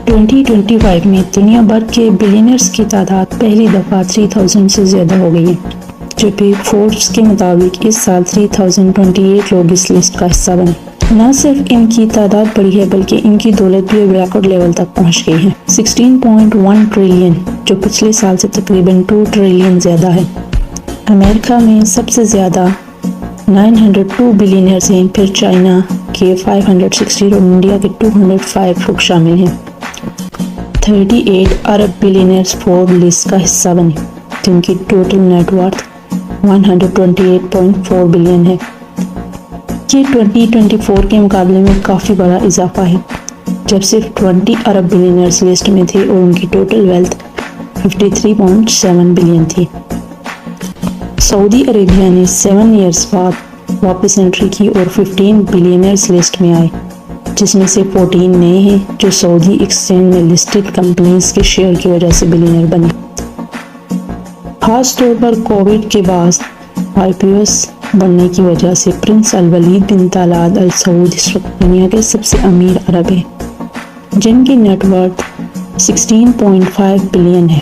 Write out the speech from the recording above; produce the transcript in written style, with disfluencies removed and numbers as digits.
2025 میں دنیا بھر کے بلینئرز کی تعداد پہلی دفعہ 3000 سے زیادہ ہو گئی ہے، جبکہ فوربس کے مطابق اس سال 3028 لوگ اس لسٹ کا حصہ بنے۔ نہ صرف ان کی تعداد بڑھی ہے بلکہ ان کی دولت بھی ریکارڈ لیول تک پہنچ گئی ہے، 16.1 ٹریلین، جو پچھلے سال سے تقریباً 2 ٹریلین زیادہ ہے۔ امریکہ میں سب سے زیادہ 902 بلینئرز ہیں، پھر چائنا کے 560 اور انڈیا کے 205 لوگ شامل ہیں۔ 38 عرب بلینئرز فوربس لسٹ کا حصہ بنے، جن کی ٹوٹل نیٹ ورتھ 128.4 بلین ہے۔ یہ 2024 کے مقابلے میں کافی بڑا اضافہ ہے، جب صرف 20 عرب بلینئرز لسٹ میں تھے اور ان کی ٹوٹل ویلتھ 53.7 بلین تھی۔ سعودی عربیہ نے 7 ایئرز بعد واپس انٹری کی اور 15 بلینئرز لسٹ میں آئے، جس میں سے 14 نئے ہیں جو سعودی ایکسچینج میں لسٹڈ کمپنیز کے شیئر کی وجہ سے بلینئر بنے۔ خاص طور پر کووڈ کے بعد آئی پی ایس بڑھنے کی وجہ سے پرنس الولید بن طلال ال سعود اس وقت دنیا کے سب سے امیر عرب ہیں، جن کی نیٹ ورتھ 16.5 بلین ہے۔